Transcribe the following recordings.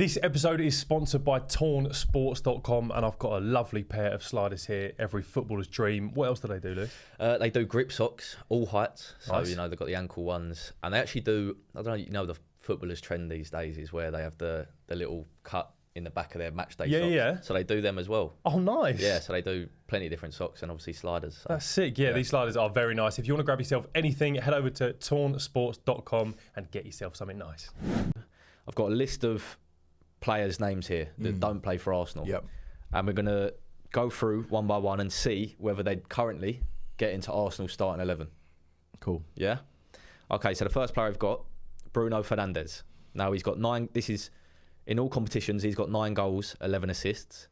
This episode is sponsored by TornSports.com, and I've got a lovely pair of sliders here. Every footballer's dream. What else do they do, Lou? They do grip socks, all heights. So, Nice. they've got the ankle ones. And they actually do, I don't know, the footballers' trend these days is where they have the little cut in the back of their match day socks. Yeah. So they do them as well. Oh, nice. Yeah, so they do plenty of different socks and obviously sliders. So. That's sick. Yeah, these sliders are very nice. If you want to grab yourself anything, head over to TornSports.com and get yourself something nice. I've got a list of players' names here that don't play for Arsenal. Yep. And we're going to go through one by one and see whether they'd currently get into Arsenal's starting 11. Cool. Yeah? Okay, so the first player I've got, Bruno Fernandes. Now he's got 9, this is, in all competitions, he's got 9 goals, 11 assists.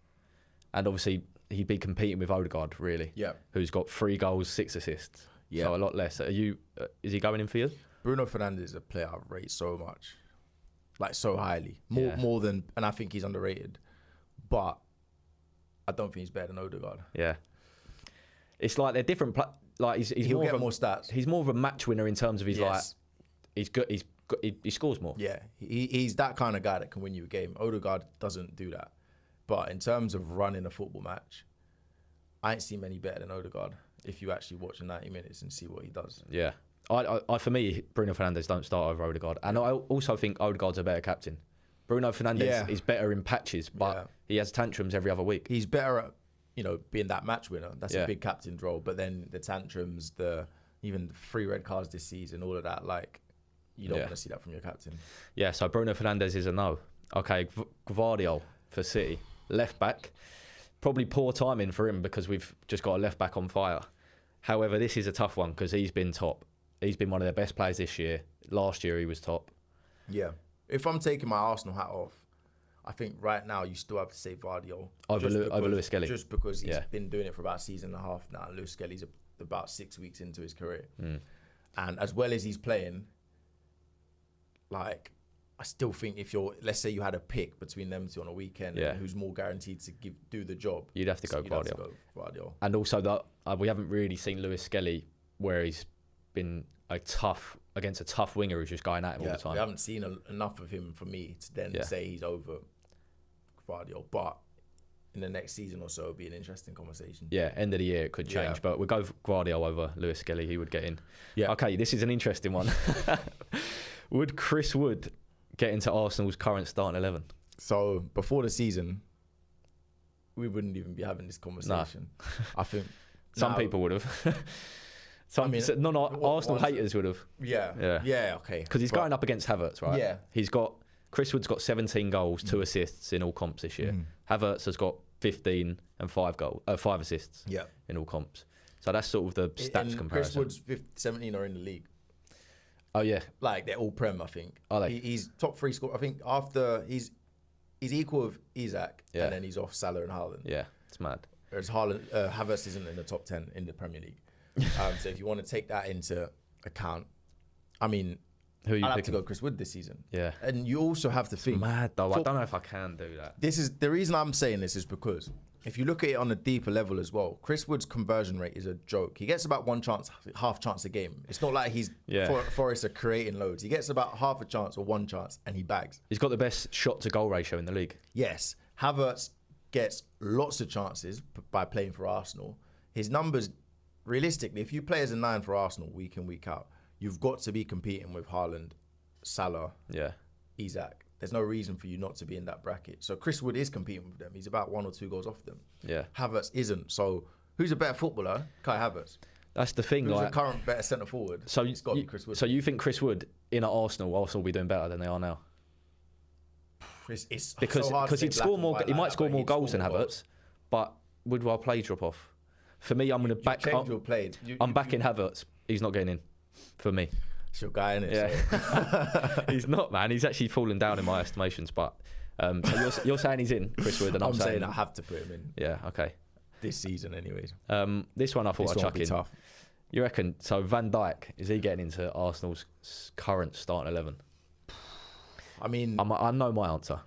And obviously, he'd be competing with Odegaard, really. Yeah. Who's got 3 goals, 6 assists. Yeah. So a lot less. Are you? Is he going in for you? Bruno Fernandes is a player I rate so much. Like, so highly. More than... And I think he's underrated. But I don't think he's better than Odegaard. Yeah. It's like they're different... Like He'll get more stats. He's more of a match winner in terms of his, like... He's good. He scores more. Yeah. He's that kind of guy that can win you a game. Odegaard doesn't do that. But in terms of running a football match, I ain't seen many better than Odegaard if you actually watch 90 minutes and see what he does. Yeah. I for me, Bruno Fernandes don't start over Odegaard. And I also think Odegaard's a better captain. Bruno Fernandes is better in patches, but he has tantrums every other week. He's better at, being that match winner. That's a big captain's role. But then the tantrums, even the 3 red cards this season, all of that, like, you don't want to see that from your captain. Yeah, so Bruno Fernandes is a no. Okay, Gvardiol for City. Left back. Probably poor timing for him because we've just got a left back on fire. However, this is a tough one because he's been top. He's been one of their best players this year. Last year, he was top. Yeah. If I'm taking my Arsenal hat off, I think right now you still have to say Gvardiol. Over Lewis Skelly. Just because he's been doing it for about a season and a half now. Lewis Skelly's about 6 weeks into his career. And as well as he's playing, like, I still think let's say you had a pick between them two on a weekend, and who's more guaranteed to do the job, you'd have to go Gvardiol. And also, we haven't really seen Lewis Skelly where he's been against a tough winger who's just going at him all the time. We haven't seen enough of him for me to then say he's over Gvardiol. But in the next season or so, it'll be an interesting conversation. Yeah, end of the year it could change, but we'll go for Gvardiol over Lewis Skelly. He would get in. Yeah. Okay, this is an interesting one. Would Chris Wood get into Arsenal's current starting 11? So before the season, we wouldn't even be having this conversation. No. I think some people would have. Arsenal haters would have. Yeah, okay. Because he's going up against Havertz, right? Yeah. Chris Wood's got 17 goals, 2 assists in all comps this year. Havertz has got 15 and 5 assists in all comps. So that's sort of the stats comparison. Chris Wood's 17 are in the league. Oh, yeah. Like, they're all Prem, I think. Are they? He's top 3 scorer. I think after he's equal with Isak, and then he's off Salah and Haaland. Yeah, it's mad. Whereas Havertz isn't in the top 10 in the Premier League. So if you want to take that into account, I mean, who are you I'll picking? have to go Chris Wood this season. Yeah. And you also have to think. Mad though. I don't know if I can do that. This is the reason I'm saying this is because if you look at it on a deeper level as well, Chris Wood's conversion rate is a joke. He gets about half chance a game. It's not like Forrest are creating loads. He gets about half a chance or 1 chance and he bags. He's got the best shot to goal ratio in the league. Yes. Havertz gets lots of chances by playing for Arsenal. His numbers, realistically, if you play as a 9 for Arsenal week in, week out, you've got to be competing with Haaland, Salah, Isak. There's no reason for you not to be in that bracket. So Chris Wood is competing with them. He's about 1 or 2 goals off them. Yeah. Havertz isn't. So who's a better footballer? Kai Havertz. That's the thing. Who's a current better centre forward? So it's got to be Chris Wood. So you think Chris Wood in at Arsenal will be doing better than they are now? It's because so hard he'd score more. He might score more goals than Havertz, but would our play drop off? For me, I'm going to back. I'm backing Havertz. He's not getting in. For me. It's your guy, isn't it? Yeah. So. He's not, man. He's actually fallen down in my estimations. But so you're saying he's in, Chris Wood, and I'm saying I have to put him in. Yeah, okay. This season, anyways. This one I thought I'd chuck in. Tough. You reckon? So Van Dijk, is he getting into Arsenal's current starting 11? I mean, I know my answer.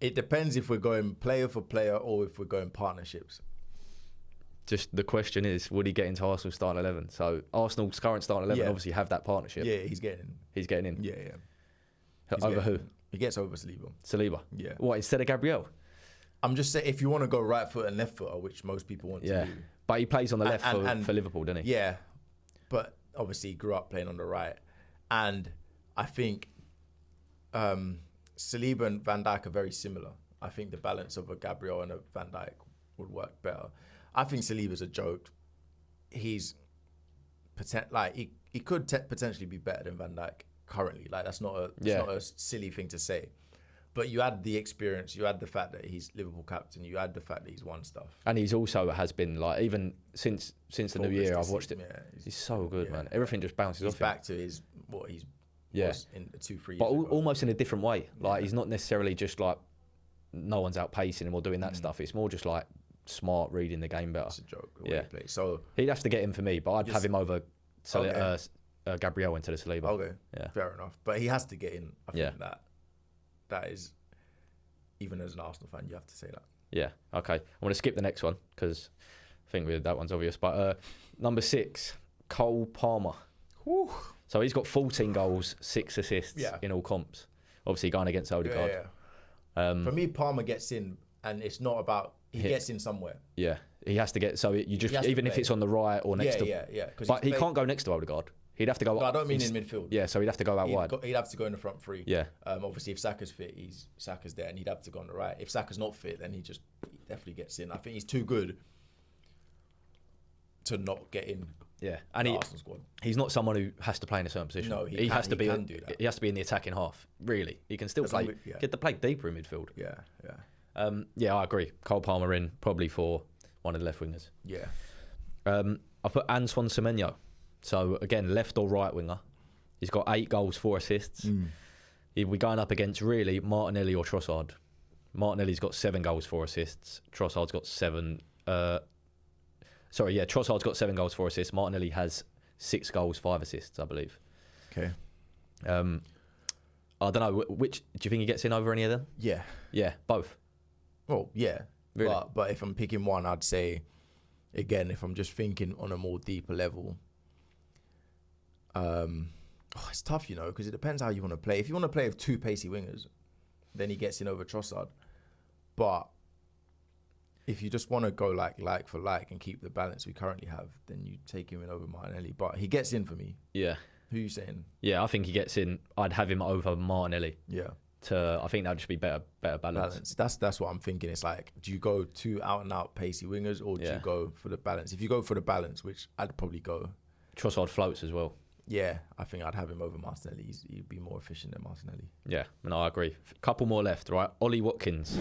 It depends if we're going player for player or if we're going partnerships. Just the question is, would he get into Arsenal's starting 11? So Arsenal's current starting 11 obviously have that partnership. Yeah, he's getting in. He's getting in. Yeah. Over who? He gets over Saliba. Saliba. Yeah. What, instead of Gabriel? I'm just saying, if you want to go right foot and left footer, which most people want to do. But he plays on the left for Liverpool, doesn't he? Yeah. But obviously he grew up playing on the right. And I think Saliba and Van Dijk are very similar. I think the balance of a Gabriel and a Van Dijk would work better. I think Saliba's a joke. He's he could potentially be better than Van Dijk currently. Like that's not a silly thing to say. But you add the experience, you add the fact that he's Liverpool captain, you add the fact that he's won stuff. And he's also has been like, even since the new year, I've watched it. Yeah, he's so good, man. Everything just bounces off. He's back to his what he's was in 2-3 years but ago. Almost in a different way. Like he's not necessarily just like no one's outpacing him or doing that stuff. It's more just like smart, reading the game better. It's a joke. The way he plays. So he'd have to get him for me, but I'd have him over Gabriel into the Saliba. Okay, fair enough. But he has to get in. I think that is, even as an Arsenal fan, you have to say that. Yeah, okay. I want to skip the next one because I think that one's obvious. But number 6, Cole Palmer. Whew. So he's got 14 goals, 6 assists in all comps. Obviously going against Odegaard. For me, Palmer gets in, and it's not about he gets in somewhere. Yeah, he has to get. So you just even if it's on the right or next to. Yeah. But he can't go next to Odegaard. He'd have to go. No, I don't mean in midfield. Yeah, so he'd have to go out wide. He'd have to go in the front three. Yeah. Obviously, if Saka's fit, Saka's there, and he'd have to go on the right. If Saka's not fit, then he definitely gets in. I think he's too good to not get in. Yeah, and Arsenal squad. He's not someone who has to play in a certain position. No, he has to be. Can do that. He has to be in the attacking half. Really, he can still play. Get the play deeper in midfield. Yeah. I agree. Cole Palmer in probably for one of the left wingers. Yeah. I put Antoine Semenyo. So again, left or right winger. He's got 8 goals, 4 assists. We're going up against really Martinelli or Trossard. Martinelli's got 7 goals, 4 assists. Trossard's got 7. Trossard's got 7 goals, 4 assists. Martinelli has 6 goals, 5 assists, I believe. Okay. I don't know. Which do you think he gets in over any of them? Yeah. Yeah, both. Well, yeah. Really? But if I'm picking one, I'd say, again, if I'm just thinking on a more deeper level, it's tough, because it depends how you want to play. If you want to play with 2 pacey wingers, then he gets in over Trossard. But if you just want to go like for like and keep the balance we currently have, then you take him in over Martinelli. But he gets in for me. Yeah. Who are you saying? Yeah, I think he gets in. I'd have him over Martinelli. Yeah. I think that'd just be better balance. That's what I'm thinking. It's like, do you go 2 out and out pacey wingers, or do you go for the balance? If you go for the balance, which I'd probably go, Trossard floats as well. Yeah, I think I'd have him over Martinelli. He'd be more efficient than Martinelli. Yeah, no, I agree. Couple more left, right? Ollie Watkins.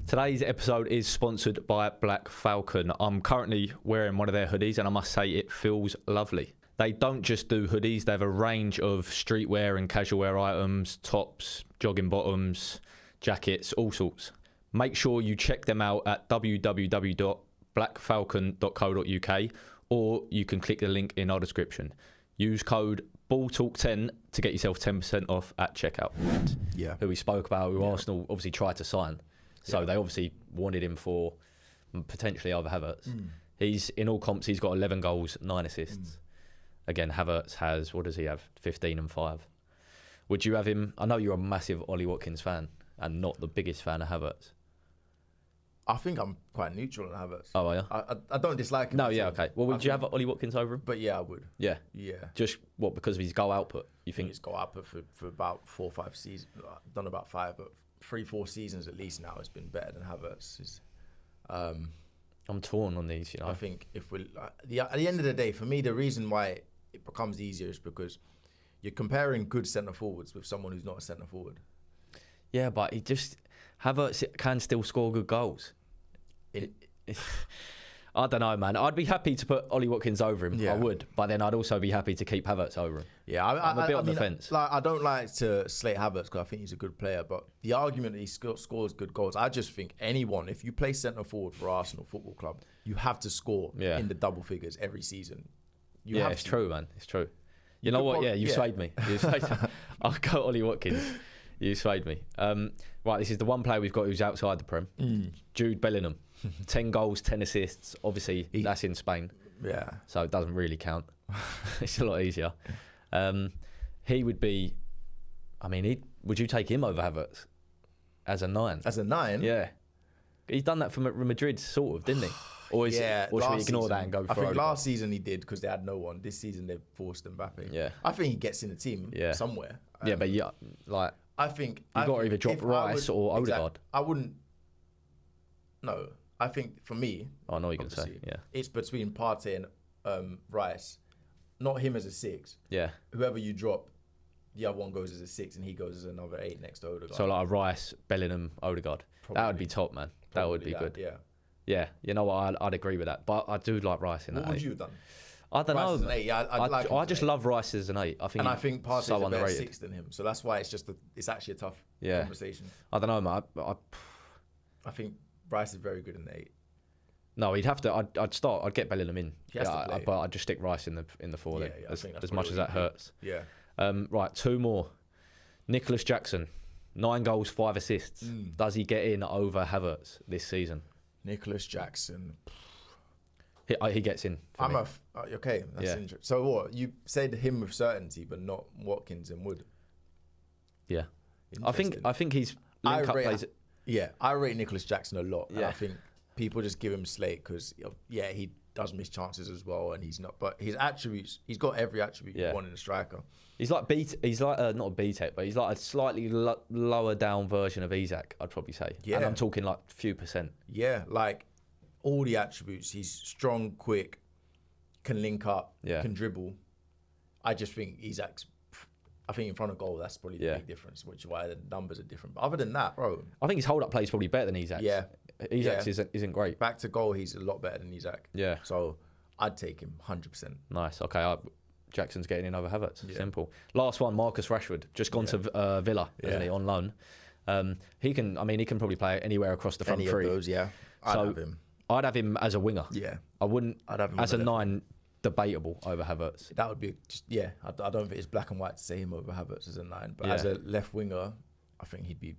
Today's episode is sponsored by Black Falcon. I'm currently wearing one of their hoodies, and I must say it feels lovely. They don't just do hoodies. They have a range of streetwear and casual wear items, tops, jogging bottoms, jackets, all sorts. Make sure you check them out at www.blackfalcon.co.uk, or you can click the link in our description. Use code BALLTALK10 to get yourself 10% off at checkout. Yeah. Who we spoke about, who Arsenal obviously tried to sign. So they obviously wanted him for potentially over Havertz. He's in all comps, he's got 11 goals, 9 assists. Again, Havertz has, what does he have? 15 and 5. Would you have him? I know you're a massive Ollie Watkins fan and not the biggest fan of Havertz. I think I'm quite neutral on Havertz. Oh, are you? I don't dislike him. No, yeah, okay. Well, would you have Ollie Watkins over him? But yeah, I would. Yeah. Yeah. Just what, because of his goal output? You think his goal output for about 4 or 5 seasons. I've done about 5, but 3-4 seasons at least now has been better than Havertz. I'm torn on these, I think if we at the end of the day, for me, the reason why it becomes easier is because you're comparing good centre forwards with someone who's not a centre forward. Yeah, but Havertz can still score good goals. I don't know, man. I'd be happy to put Ollie Watkins over him. Yeah. I would, but then I'd also be happy to keep Havertz over him. Yeah, I'm a bit on the fence. I don't like to slate Havertz because I think he's a good player, but the argument that he scores good goals, I just think anyone, if you play centre forward for Arsenal Football Club, you have to score in the double figures every season. It's true, man. It's true. You know what? You swayed me. I'll go Ollie Watkins. You swayed me. Right, this is the one player we've got who's outside the Prem. Jude Bellingham. 10 goals, 10 assists. Obviously, that's in Spain. Yeah. So it doesn't really count. It's a lot easier. He would be... would you take him over Havertz? As a 9. As a 9? Yeah. He's done that for Madrid, sort of, didn't he? Or, or should we ignore that and go for I think Odegaard? last season he did because they had no one. This season they've forced Mbappe. Yeah. I think he gets in the team somewhere. Yeah, but like... I think... You've got to either drop Rice or Odegaard. I wouldn't... No. I think, for me... I know what you're going to say, yeah. It's between Partey and Rice. Not him as a 6. Yeah. Whoever you drop, the other one goes as a 6 and he goes as another 8 next to Odegaard. So like a Rice, Bellingham, Odegaard. That would be top, man. That would be good. Yeah. Yeah, you know what? I'd agree with that. But I do like Rice in that. What would you have done? I don't know. Rice as an 8. Yeah, I just love Rice as an 8. I think Partey's so a better underrated. 6 than him. So that's why it's actually a tough Yeah. conversation. I don't know, man. I think Rice is very good in the 8. No, he'd have to. I'd get Bellingham in. He has to play. But I'd just stick Rice in the 4 then. I think that's As much as that probably hurts. Yeah. Right, 2 more. Nicholas Jackson, 9 goals, 5 assists. Does he get in over Havertz this season? Nicholas Jackson. He gets in. For me. Okay. That's interesting. So what? You said him with certainty, but not Watkins and Wood. Yeah. I think he's link up plays. Yeah, I rate Nicholas Jackson a lot. And Yeah. I think people just give him slate because he does miss chances as well, and he's not. But his attributes, he's got every attribute you want in a striker. He's like not a B-Tech, but he's like a slightly lower down version of Isak, I'd probably say. Yeah. And I'm talking like few percent. Yeah, like all the attributes. He's strong, quick, can link up, can dribble. I just think Isak's. I think in front of goal, that's probably the big difference, which is why the numbers are different. But other than that, bro, I think his hold-up play is probably better than Isak's. Yeah. Isak's isn't great. Back to goal, he's a lot better than Isak. Yeah. So I'd take him 100%. Nice. Okay. Jackson's getting in over Havertz. Yeah. Simple. Last one, Marcus Rashford, just gone to Villa, isn't he, on loan? He can probably play anywhere across the front three. Of those, yeah. I'd have him. I'd have him as a winger. Yeah. I wouldn't. I'd have him as a 9. Debatable over Havertz. That would be I don't think it's black and white to say him over Havertz as a 9, but as a left winger, I think he'd be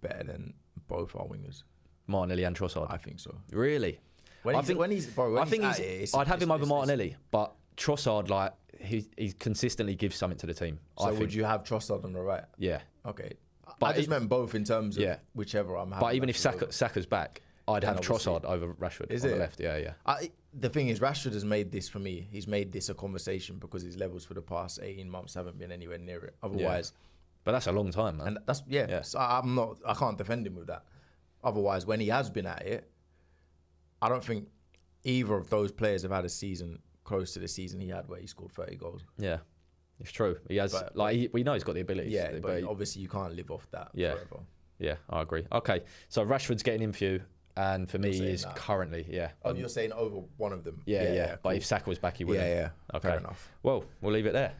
better than both our wingers. Martinelli and Trossard. I think so. Really? I'd have him over Martinelli, but Trossard, like he consistently gives something to the team. So would you have Trossard on the right? Yeah. Okay. But I just meant both in terms of whichever I'm having. But even if Saka's back, I'd have Trossard over Rashford on the left. Yeah. The thing is, Rashford has made this for me. He's made this a conversation because his levels for the past 18 months haven't been anywhere near it. Otherwise, but that's a long time, man. And that's So I can't defend him with that. Otherwise, when he has been at it, I don't think either of those players have had a season close to the season he had where he scored 30 goals. Yeah, it's true. He has we know he's got the abilities. Yeah, but obviously you can't live off that forever. Yeah, I agree. Okay, so Rashford's getting in for you. And for me, is currently, Oh, you're saying over one of them? Yeah. But cool. if Saka was back, he would. Yeah. Okay. Fair enough. Well, we'll leave it there.